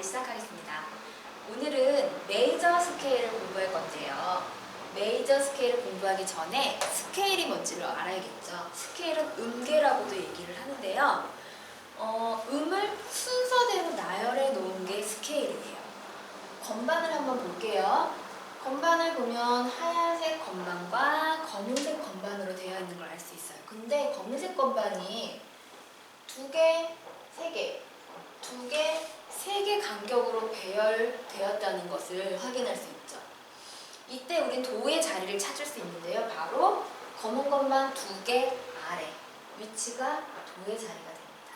시작하겠습니다. 오늘은 메이저 스케일을 공부할 건데요. 메이저 스케일을 공부하기 전에 스케일이 뭔지를 알아야겠죠. 스케일은 음계라고도 얘기를 하는데요. 음을 순서대로 나열해 놓은 게 스케일이에요. 건반을 한번 볼게요. 건반을 보면 하얀색 건반과 검은색 건반으로 되어 있는 걸 알 수 있어요. 근데 검은색 건반이 2개, 3개, 2개, 3개 간격으로 배열되었다는 것을 확인할 수 있죠. 이때 우린 도의 자리를 찾을 수 있는데요. 바로 검은 건반 2개 아래 위치가 도의 자리가 됩니다.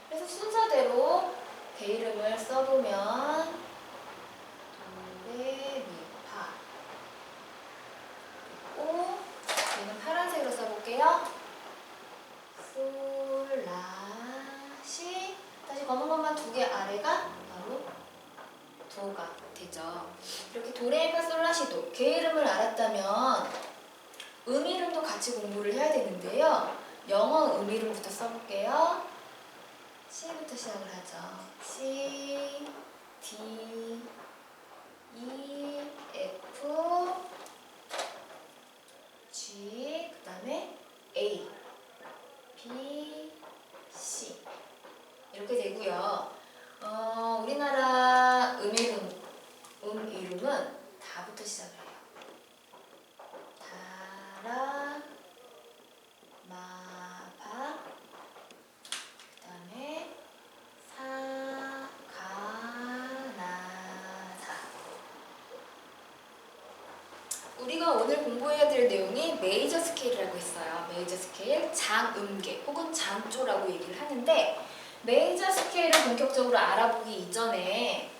그래서 순서대로 배 이름을 써보면 도, 레, 미, 파. 그리고 얘는 파란색으로 써볼게요. 솔, 라, 시. 다시 검은 것만 2개 아래가 바로 도가 되죠. 이렇게 도레미파 솔라시도 개 이름을 알았다면 음 이름도 같이 공부를 해야 되는데요. 영어 음 이름부터 써볼게요. C부터 시작을 하죠. C, D, E, F, G, 그 다음에 A, B, C 이렇게 되고요. 우리나라 음 이름은 다부터 시작을 해요. 다라, 마, 바, 그 다음에 사, 가, 나, 사. 우리가 오늘 공부해야 될 내용이 메이저 스케일이라고 했어요. 메이저 스케일, 장음계 혹은 장조라고 얘기를 하는데 메이저 스케일을 본격적으로 알아보기 이전에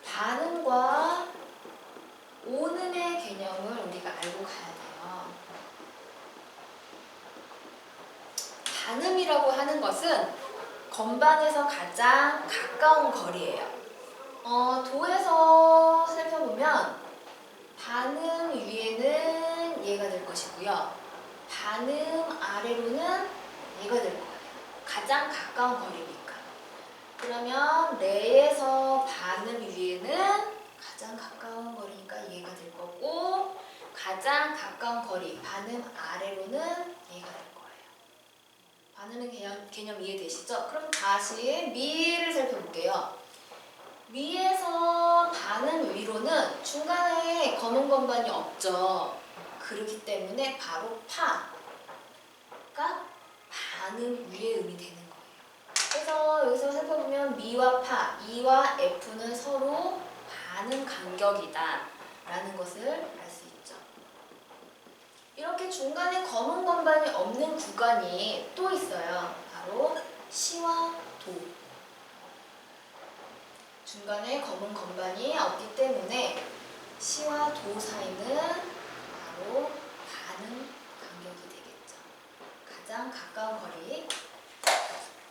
반음과 온음의 개념을 우리가 알고 가야 돼요. 반음이라고 하는 것은 건반에서 가장 가까운 거리예요. 도에서 살펴보면 반음 위에는 얘가 될 것이고요. 반음 아래로는 얘가 될 거예요. 가장 가까운 거리니까. 그러면 레에서 반음 위에는 가장 가까운 거리니까 얘가 될 거고 가장 가까운 거리, 반음 아래로는 얘가 될 거예요. 반음의 개념 이해되시죠? 그럼 다시 미를 살펴볼게요. 미에서 반음 위로는 중간에 검은 건반이 없죠. 그렇기 때문에 바로 파가 반음 위의 음이 되는 거예요. 그래서 여기서 살펴보면 미와 파, E와 F는 서로 반음 간격이다 라는 것을 알 수 있죠. 이렇게 중간에 검은 건반이 없는 구간이 또 있어요. 바로 시와 도. 중간에 검은 건반이 없기 때문에 시와 도 사이는 바로 반음 간격이 되겠죠. 가장 가까운 거리.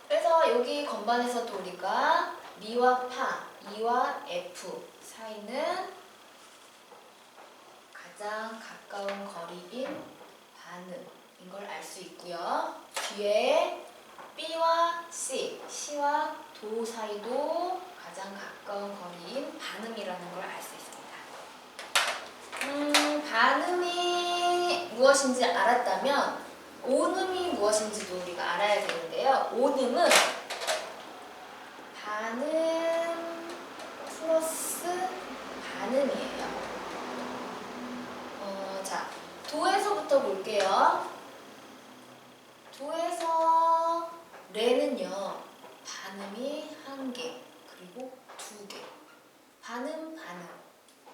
그래서 여기 건반에서도 우리가 미와 파, E와 F 사이는 가장 가까운 거리인 반음인 걸 알 수 있고요. 뒤에 B와 C, C와 도 사이도 가장 가까운 거리인 반음이라는 걸 알 수 있습니다. 반음이 무엇인지 알았다면 온음이 무엇인지도 우리가 알아야 되는데요. 온음은 반음 플러스 반음이에요. 자, 도에서부터 볼게요. 도에서 레는요, 반음이 1개, 그리고 2개.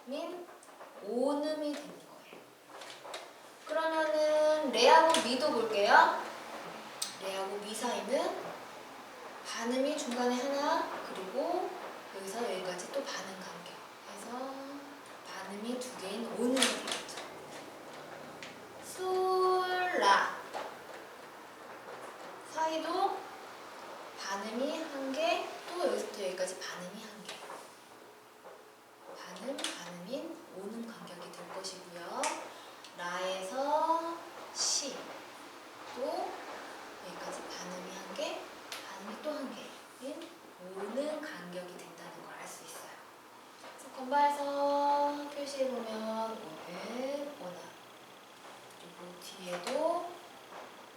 반음인 온음이 되는 거예요. 그러면은 레하고 미도 볼게요. 레하고 미 사이는 반음이 중간에 하나, 그리고 여기서 여기까지 또 반음 간격. 그래서 반음이 2개인 온음이 되겠죠. 솔, 라 사이도 반음이 1개, 또 여기서부터 여기까지 반음이 1개. 반음인 온음 간격이 될 것이고요. 라에서 시, 또 여기까지 반음이 1개, 반음이 또 1개인 온음 간격이 연발성 표시해보면 오는 오나, 그리고 뒤에도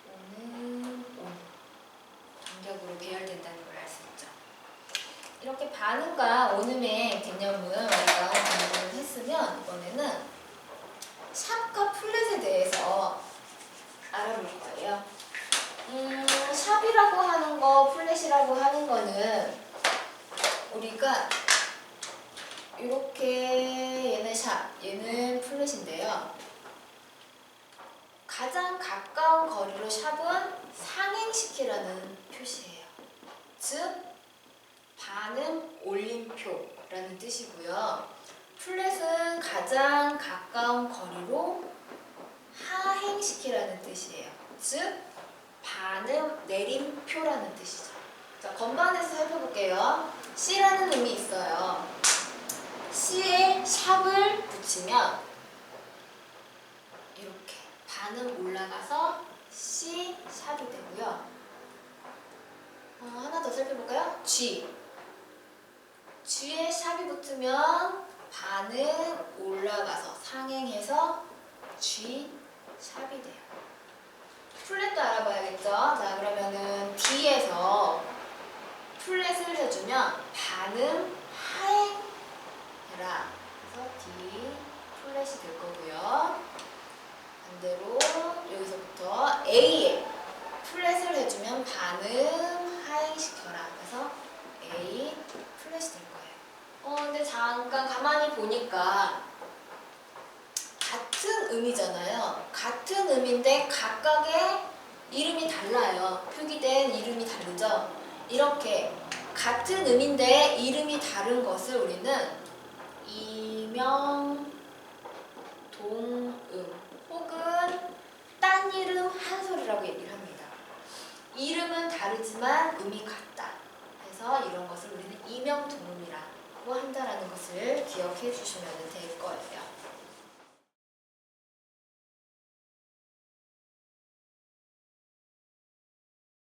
오는 오는 간격으로 배열된다는 걸 알 수 있죠. 이렇게 반음과 온음의 개념을 우리가 공부를 했으면 이번에는 샵과 플랫에 대해서 알아볼 거예요. 샵이라고 하는 거, 플랫이라고 하는 거는 우리가 이렇게 얘는 샵, 얘는 플랫인데요. 가장 가까운 거리로 샵은 상행시키라는 표시예요. 즉 반음 올림표라는 뜻이고요. 플랫은 가장 가까운 거리로 하행시키라는 뜻이에요. 즉 반음 내림표라는 뜻이죠. 자, 건반에서 살펴볼게요. C라는 음이 있어요. C에 샵을 붙이면 이렇게 반음 올라가서 C 샵이 되고요. 하나 더 살펴볼까요? G. G에 샵이 붙으면 반음 올라가서 상행해서 G 샵이 돼요. 플랫도 알아봐야겠죠? 자, 그러면은 D에서 플랫을 해주면 반음 하행해라. 그래서 D 플랫이 될 거고요. 반대로 여기서부터 A에 플랫을 해주면 반음 하행시켜라. 그래서 A 플랫이 될 거예요. 근데 잠깐 가만히 보니까 같은 음이잖아요. 같은 음인데 각각의 이름이 달라요. 표기된 이름이 다르죠. 이렇게 같은 음인데 이름이 다른 것을 우리는 이명, 동음 혹은 딴 이름 한 소리라고 얘기를 합니다. 이름은 다르지만 음이 같다. 그래서 이런 것을 우리는 이명, 동음이라고 한다는 것을 기억해 주시면 될 거예요.